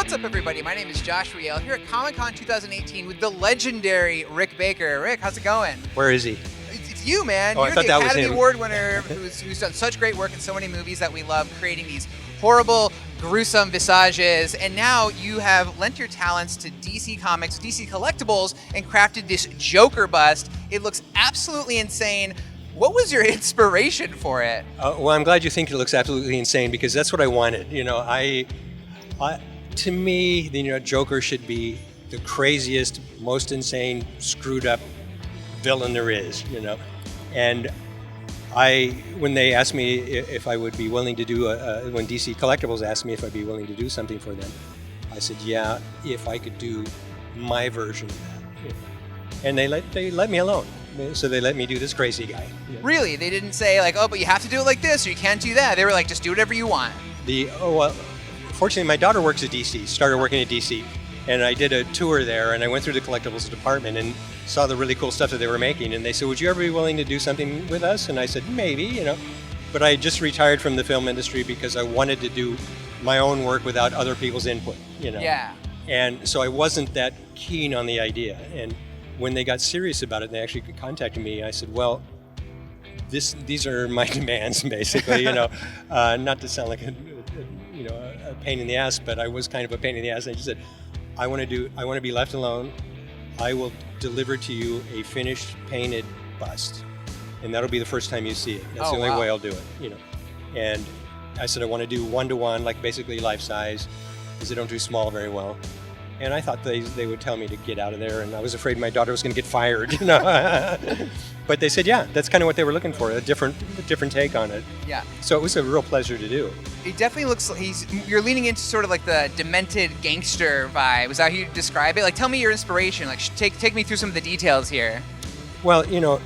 What's up, everybody? My name is Josh Riel here at Comic-Con 2018 with the legendary Rick Baker. Rick, how's it going? Where is he? It's you, man. Oh, You're I thought the that was Academy him. Award winner who's done such great work in so many movies that we love, creating these horrible, gruesome visages. And now you have lent your talents to DC Comics, DC Collectibles, and crafted this Joker bust. It looks absolutely insane. What was your inspiration for it? Well, I'm glad you think it looks absolutely insane because that's what I wanted. You know, to me, Joker should be the craziest, most insane, screwed up villain there is. You know, and when they asked me if I would be willing to do when DC Collectibles asked me if I'd be willing to do something for them, I said, yeah, if I could do my version of that. You know. And they let me alone. So they let me do this crazy guy. You know. Really? They didn't say like, oh, but you have to do it like this or you can't do that. They were like, just do whatever you want. Fortunately, my daughter works at DC, started working at DC, and I did a tour there, and I went through the collectibles department and saw the really cool stuff that they were making, and they said, would you ever be willing to do something with us? And I said, maybe, you know. But I just retired from the film industry because I wanted to do my own work without other people's input, you know. Yeah. And so I wasn't that keen on the idea. And when they got serious about it, and they actually contacted me, I said, well, these are my demands, basically, you know. Not to sound like a pain in the ass, but I was kind of a pain in the ass. I just said, I want to be left alone. I will deliver to you a finished, painted bust, and that'll be the first time you see it. That's the only way I'll do it, you know. And I said I want to do 1-to-1, like basically life size, because they don't do small very well. And I thought they would tell me to get out of there, and I was afraid my daughter was going to get fired, you know. But they said, yeah, that's kind of what they were looking for, a different take on it. Yeah. So it was a real pleasure to do. It definitely looks like you're leaning into sort of like the demented gangster vibe. Is that how you describe it? Like, tell me your inspiration. Like, take me through some of the details here. Well, you know,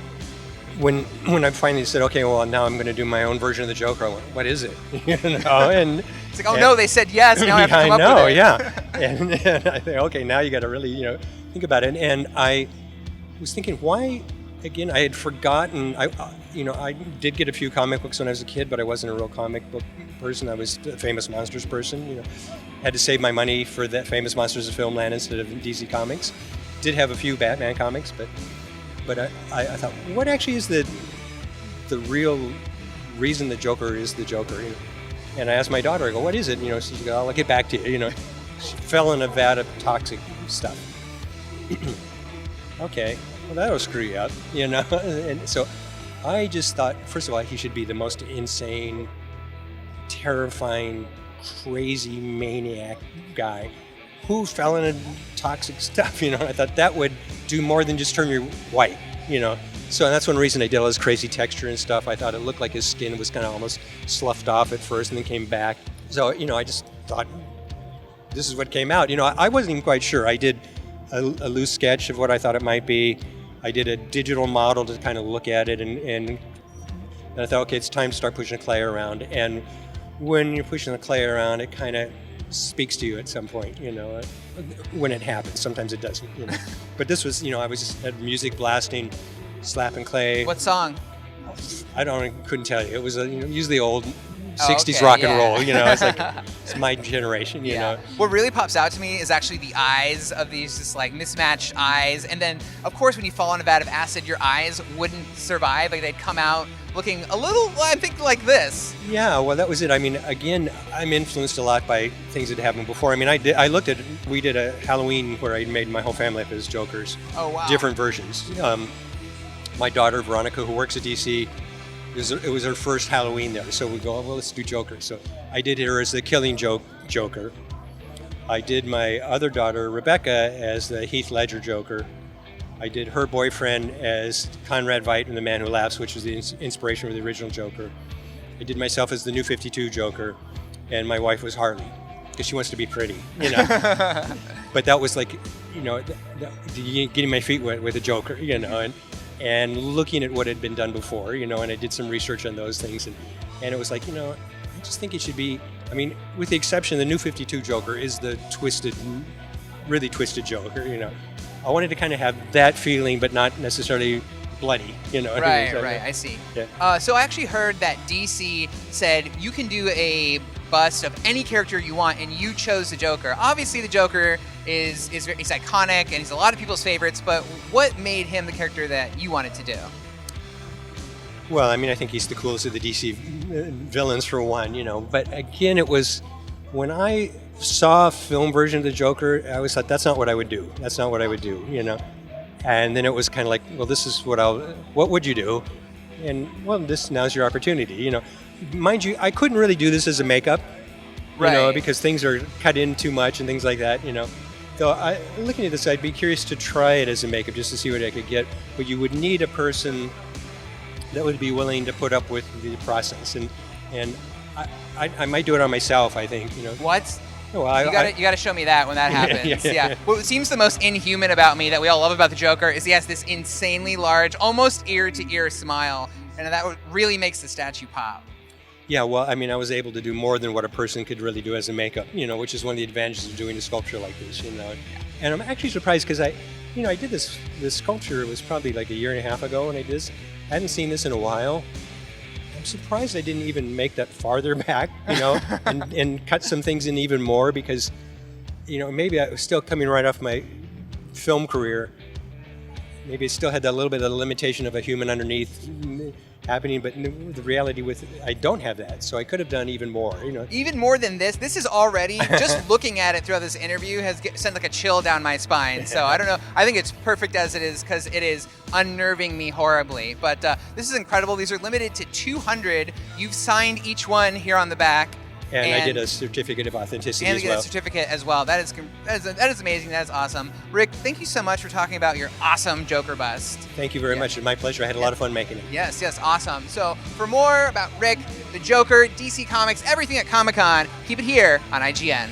when I finally said, okay, well, now I'm going to do my own version of the Joker, I went, what is it? You know, and it's like, no, they said yes. Now I have to come up with it. Yeah. and I think, okay, now you got to really, think about it. And I was thinking, why? Again, I had forgotten. I did get a few comic books when I was a kid, but I wasn't a real comic book person. I was a Famous Monsters person. You know, had to save my money for that Famous Monsters of Filmland instead of DC Comics. Did have a few Batman comics, but I thought, what actually is the real reason the Joker is the Joker? You know? And I asked my daughter, I go, what is it? You know, she goes, I'll get back to you. You know, she fell in a vat of toxic stuff. Okay, well, that'll screw you up, you know? And so I just thought, first of all, he should be the most insane, terrifying, crazy maniac guy who fell into toxic stuff, you know? I thought that would do more than just turn you white, you know? So that's one reason I did all this crazy texture and stuff. I thought it looked like his skin was kind of almost sloughed off at first and then came back. So, I just thought, this is what came out. You know, I wasn't even quite sure. I did a loose sketch of what I thought it might be. I did a digital model to kind of look at it, and I thought, okay, it's time to start pushing the clay around. And when you're pushing the clay around, it kind of speaks to you at some point, you know, when it happens. Sometimes it doesn't, you know. But this was, I was just had music blasting, slapping clay. What song? Couldn't tell you. It was usually old 60s rock and roll, you know. It's like, it's my generation, you know. What really pops out to me is actually the eyes of these just like mismatched eyes. And then, of course, when you fall in a vat of acid, your eyes wouldn't survive. Like, they'd come out looking a little, I think, like this. Yeah, well, that was it. I mean, again, I'm influenced a lot by things that happened before. I mean, we did a Halloween where I made my whole family up as Jokers. Oh, wow. Different versions. My daughter, Veronica, who works at DC, it was her first Halloween there. So we go, well, let's do Joker. So I did her as the Killing Joke Joker. I did my other daughter, Rebecca, as the Heath Ledger Joker. I did her boyfriend as Conrad Veidt in The Man Who Laughs, which was the inspiration for the original Joker. I did myself as the New 52 Joker, and my wife was Harley, because she wants to be pretty, you know. But that was like, getting my feet wet with a Joker, you know, and looking at what had been done before, you know, and I did some research on those things, and it was like, I just think it should be, with the exception, the New 52 Joker is the really twisted Joker, you know. I wanted to kind of have that feeling, but not necessarily bloody, you know. Right, I see. Yeah. So I actually heard that DC said you can do a bust of any character you want, and you chose the Joker. Obviously, the Joker is iconic, and he's a lot of people's favorites, but what made him the character that you wanted to do? Well, I mean, I think he's the coolest of the DC villains for one, you know. But again, it was when I saw a film version of the Joker, I always thought, that's not what I would do. That's not what I would do, you know. And then it was kind of like, well, this is what would you do? And well, now's your opportunity, you know. Mind you, I couldn't really do this as a makeup, you know, because things are cut in too much and things like that, you know. So looking at this, I'd be curious to try it as a makeup just to see what I could get. But you would need a person that would be willing to put up with the process, and I might do it on myself. I think, you know. What? Well, you gotta show me that when that happens. Yeah. What seems the most inhuman about me that we all love about the Joker is he has this insanely large, almost ear-to-ear smile, and that really makes the statue pop. Yeah, well, I mean, I was able to do more than what a person could really do as a makeup, you know, which is one of the advantages of doing a sculpture like this, you know. And I'm actually surprised because I did this sculpture. It was probably like a year and a half ago when I did this. I hadn't seen this in a while. I'm surprised I didn't even make that farther back, you know, and cut some things in even more because, you know, maybe I was still coming right off my film career. Maybe it still had that little bit of the limitation of a human underneath happening, but the reality I don't have that, so I could have done even more, you know. Even more than this. This is already, just looking at it throughout this interview has sent like a chill down my spine. So I don't know. I think it's perfect as it is because it is unnerving me horribly. But this is incredible. These are limited to 200. You've signed each one here on the back. And I did a certificate of authenticity as well. And you get a certificate as well. That is amazing. That is awesome. Rick, thank you so much for talking about your awesome Joker bust. Thank you very much. It's my pleasure. I had a lot of fun making it. Yes, awesome. So for more about Rick, the Joker, DC Comics, everything at Comic-Con, keep it here on IGN.